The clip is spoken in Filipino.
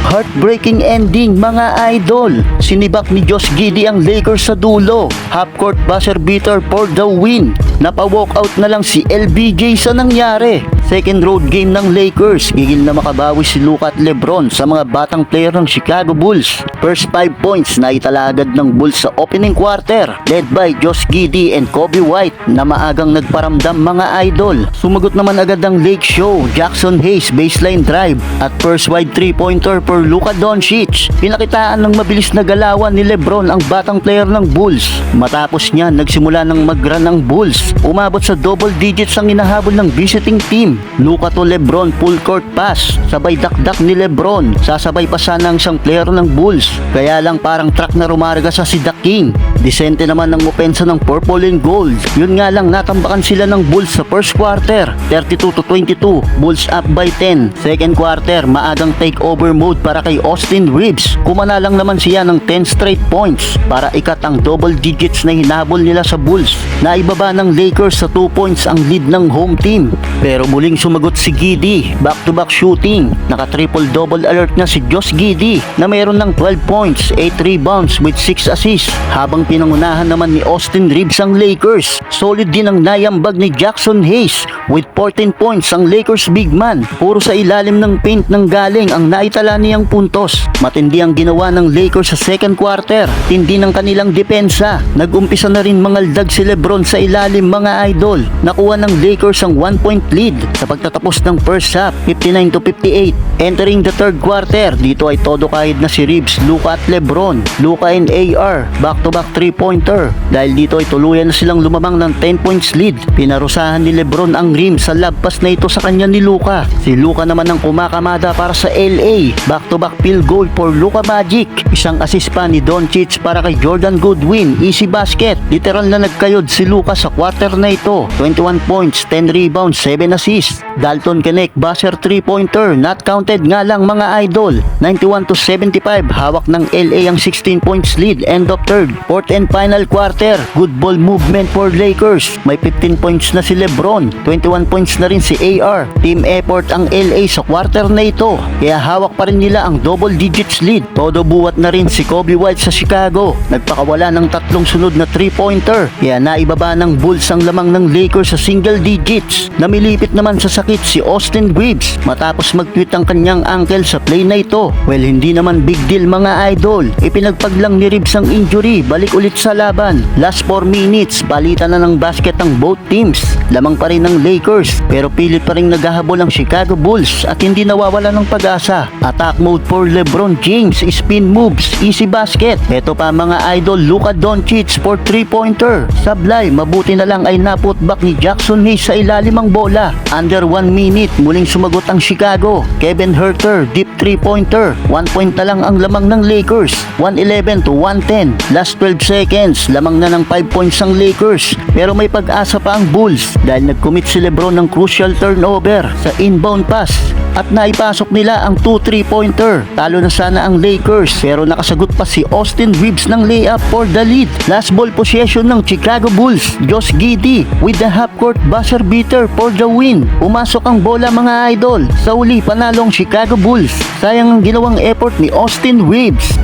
Heartbreaking ending mga idol. Sinibak ni Josh Giddey ang Lakers sa dulo. Half-court buzzer beater for the win. Napa-walkout na lang si LBJ sa nangyari. Second road game ng Lakers. Gigil na makabawi si Luka at LeBron sa mga batang player ng Chicago Bulls. First 5 points na itala agad ng Bulls sa opening quarter, led by Josh Giddey and Kobe White na maagang nagparamdam mga idol. Sumagot naman agad ang Lake Show, Jackson Hayes baseline drive at first wide 3-pointer for Luka Doncic. Pinakitaan ng mabilis na galawan ni LeBron ang batang player ng Bulls. Matapos niya, nagsimula ng mag-run ang Bulls. Umabot sa double digits ang inahabol ng visiting team. Luka to LeBron full court pass. Sabay dakdak ni LeBron. Sasabay pa sana ang isang player ng Bulls. Kaya lang parang truck na rumarga sa si The King. Disente naman ng opensa ng purple and gold. Yun nga lang, natambakan sila ng Bulls sa first quarter. 32-22. Bulls up by 10. Second quarter, maagang takeover mode para kay Austin Reeves. Kumana lang naman siya ng 10 straight points para ikat ang double digits na hinabol nila sa Bulls. Naibaba ng Lakers sa 2 points ang lead ng home team. Pero muling sumagot si Giddey. Back-to-back shooting. Naka-triple-double alert na si Josh Giddey na mayroon ng 12 points, 8 rebounds with 6 assists. Habang pinangunahan naman ni Austin Reeves ang Lakers. Solid din ang nayambag ni Jackson Hayes with 14 points ang Lakers big man. Puro sa ilalim ng paint ng galing ang naitala niyang puntos. Matindi ang ginawa ng Lakers sa second quarter. Tindi ng kanilang depensa. Nag-umpisa na rin mangaldag si LeBron sa ilalim mga idol. Nakuha ng Lakers ang 1-point lead sa pagtatapos ng first half, 59-58. Entering the third quarter, dito ay todo kahit na si Reeves, Luka at LeBron. Luka and AR, back-to-back 3-pointer. Dahil dito ay tuluyan na silang lumamang ng 10 points lead. Pinarusahan ni LeBron ang rim sa lagpas na ito sa kanya ni Luka. Si Luka naman ang kumakamada para sa LA. Back-to-back field goal for Luka Magic. Isang assist pa ni Doncic para kay Jordan Goodwin. Easy basket. Literal na nagkayod si Luka sa quarter na ito. 21 points, 10 rebounds, 7 assists. Dalton Knecht buzzer 3-pointer. Not counted nga lang mga idol. 91-75. Hawak ng LA ang 16 points lead. End of third. Fourth and final quarter. Good ball movement for Lakers. May 15 points na si LeBron. 21 points na rin si AR. Team effort ang LA sa quarter na ito. Kaya hawak pa rin nila ang double digits lead. Todo buwat na rin si Kobe White sa Chicago. Nagpakawala ng tatlong sunod na 3-pointer. Kaya naibaba ng Bulls ang lamang ng Lakers sa single digits. Namilipit naman sa sakit si Austin Reeves matapos mag-tweet ang kanyang ankle sa play na ito. Well, hindi naman big deal mga idol. Ipinagpag lang ni Reeves ang injury. Balik ulit sa laban. Last 4 minutes, palitan na ng basket ang both teams. Lamang pa rin ng Lakers pero pilit pa rin naghahabol ang Chicago Bulls at hindi nawawala ng pag-asa. Attack mode for LeBron James, spin moves, easy basket. Ito pa mga idol, Luka Doncic for 3-pointer. Sablay, mabuti na lang ay naputback ni Jackson Hayes sa ilalim ang bola. Under 1 minute, muling sumagot ang Chicago. Kevin Huerter, deep 3-pointer. 1 point na lang ang lamang ng Lakers. 111-110. Last 12 seconds, lamang na ng 5 points ang Lakers. Pero may pag-asa pa ang Bulls dahil nag-commit si LeBron ng crucial turnover sa inbound pass at naipasok nila ang 2 3-pointer. Talo na sana ang Lakers pero nakasagot pa si Austin Reeves ng layup for the lead. Last ball possession ng Chicago Bulls, Josh Giddey with the half-court buzzer beater for the win. Pumasok ang bola mga idol. Sa uli, panalo ang Chicago Bulls. Sayang ang ginawang effort ni Austin Reeves.